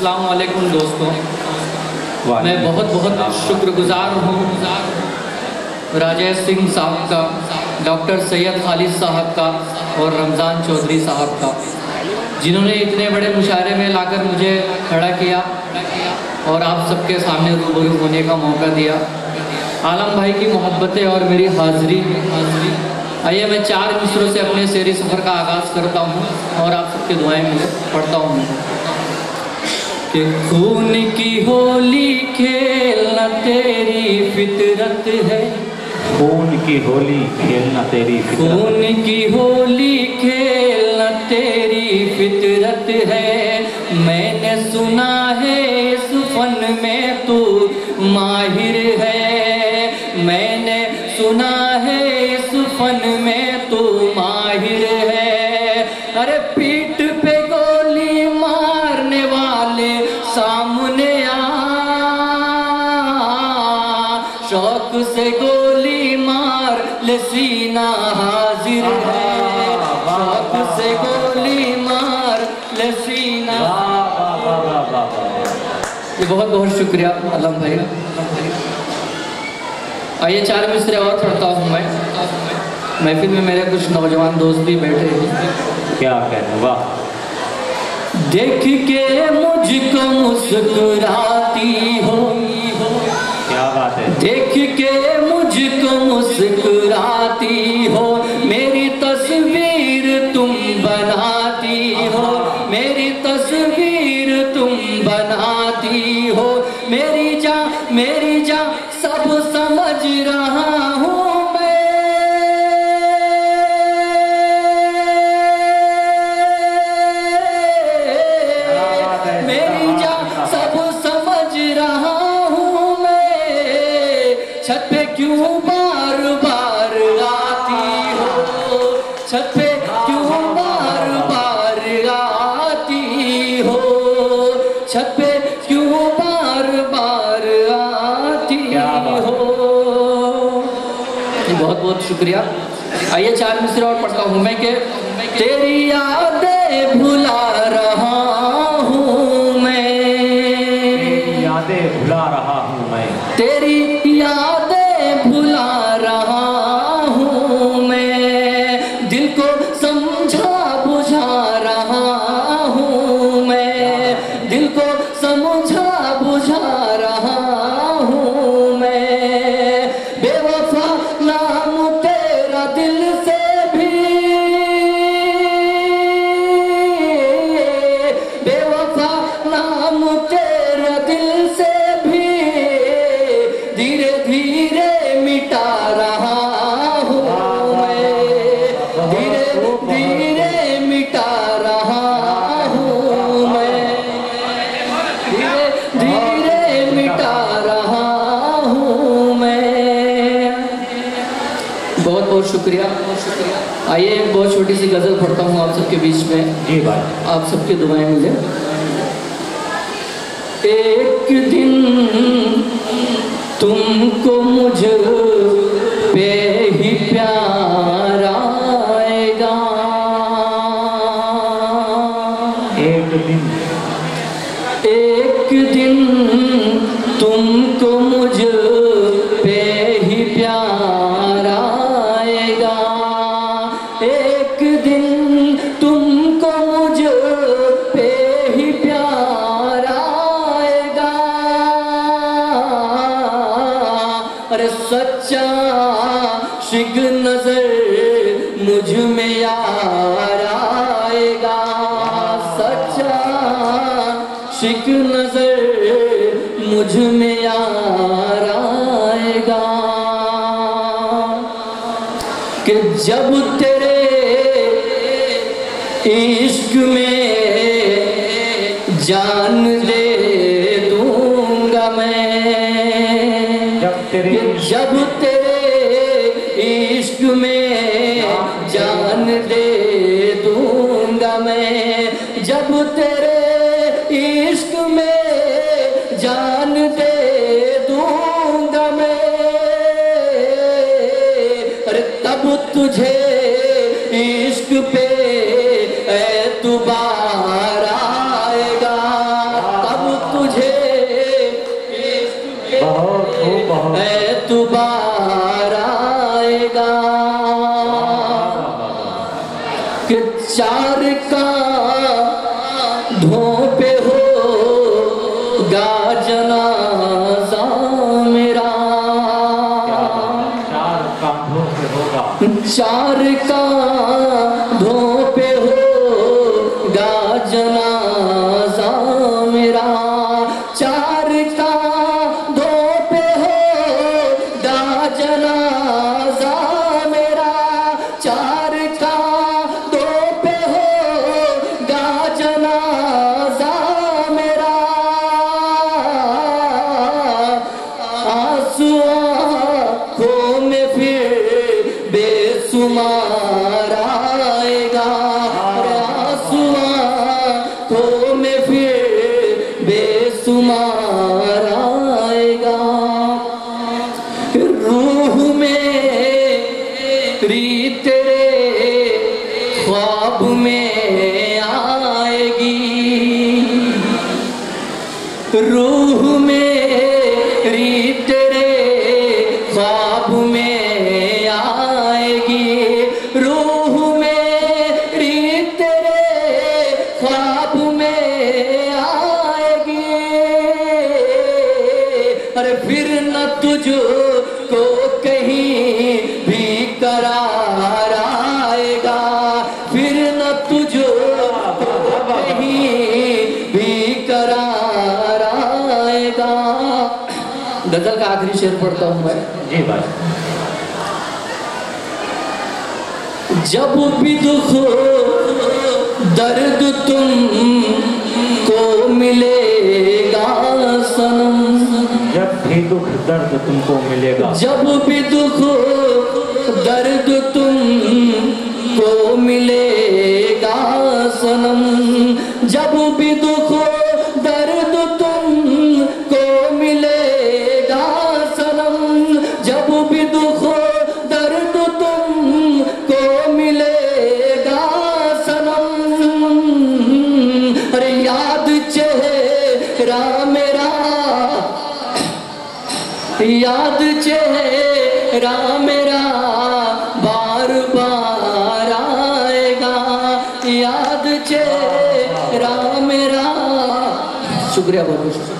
अस्सलाम वालेकुम दोस्तों, मैं बहुत बहुत शुक्रगुजार हूँ राजेश सिंह साहब का, डॉक्टर सैयद खालिद साहब का और रमज़ान चौधरी साहब का, जिन्होंने इतने बड़े मुशायरे में लाकर मुझे खड़ा किया और आप सबके सामने रूबरू होने का मौका दिया। आलम भाई की मोहब्बतें और मेरी हाज़िरी। आइए मैं 4 मिसरों से अपने शेरी सफ़र का आगाज़ करता हूँ और आप सबकी दुआएं मुझे पढ़ता हूँ कि खून की होली खेलना तेरी फितरत है, खून की होली खेलना तेरी फितरत, खून की होली खेलना तेरी फितरत है। मैंने सुना है इस फन में तू माहिर है, मैंने सुना है इस फन में तू माहिर है। अरे पीठ पे गोली मारने वाले सामने आ, शौक से गोली मार ले सीना हाजिर है, शौक से गोली मार ले सीना। ये बहुत बहुत शुक्रिया आलम भाई। आइए 4 मिसरे और पढ़ता हूँ मैं। महफिल में मेरे कुछ नौजवान दोस्त भी बैठे हैं। क्या कहना, वाह। देख के मुझको मुस्कुराती हो, क्या बात है। देख के मुझको मुस्कुराती हो, मेरी तस्वीर तुम बनाती हो, मेरी तस्वीर तुम बनाती हो। मेरी जा सब समझ रहा हूँ मैं, मेरी जा सब समझ रहा हूँ मैं। छत पे क्यों बार बार आती हो, छत पे क्यों बार बार आती हो, छत पे क्यों बार बार आती हो। बहुत बहुत शुक्रिया। आइए 4 मिसरे और पढ़ता हूँ मैं कि तेरी यादें भुला रहा हूँ मैं, तेरी यादें भुला रहा हूँ मैं, तेरी यादें भुला रहा हूँ मैं। दिल को समझा बुझा रहा हूँ मैं, दिल को समझा बुझा रहा हूँ मैं। बेवफा नाम तेरा दिल से भी, बेवफा नाम तेरा दिल से भी धीरे धीरे मिटा रहा हूँ मैं, धीरे धीरे मिटा रहा हूँ मैं, धीरे धीरे मिटा रहा हूँ मैं। बहुत बहुत शुक्रिया। आइए एक बहुत छोटी सी गज़ल पढ़ता हूँ आप सबके बीच में। जी भाई। आप सबकी दुआएं मुझे। एक दिन तुमको मुझ पे ही प्यार आएगा, एक दिन तुमको मुझ पे ही प्यार आएगा, एक दिन तुमको मुझ पे ही प्यार आएगा। अरे सच्चा शिक नजर मुझ में यार आएगा, सच्चा शिक नजर मुझ में यार आएगा। कि जब तेरे इश्क में जान दे दूंगा मैं, जब तेरे इश्क में जान दे दूंगा मैं, जब तेरे इश्क में जान दे दूंगा मैं। अरे तब तुझे इश्क पे एतबार आएगा, तब चार का पे होगा जनाजा मेरा, चार कांधों पे होगा, चार कांधों पे होगा जनाजा मेरा, चार कांधों पे होगा जनाजा मेरा, चार कांधों पे होगा जनाजा मेरा, आंसू आँखों में फिर बेसुमार आएगा, आंसू आँखों में फिर बेसुमार आएगा, रूह में तेरे ख्वाब में आएगी, रूह में तेरे ख्वाब में आएगी, रूह में तेरे ख्वाब में आएगी, अरे फिर न तुझको कहीं भी करार आएगा, फिर न तुझको कहीं भी करार आएगा। गजल का आखिरी शेर पढ़ता हूं मैं। जी भाई। जब भी दुख दर्द तुमको मिलेगा सनम, जब भी दुख दर्द तुमको मिलेगा, जब भी दुख दर्द तुमको मिलेगा सनम, जब भी दुख दर्द तुमको मिलेगा सनम, जब भी दुख दर्द तुमको मिलेगा सनम, अरे याद चेहरा मेरा, याद चेहरा मेरा बार बार आएगा, याद चेहरा मेरा। शुक्रिया बहुत बहुत।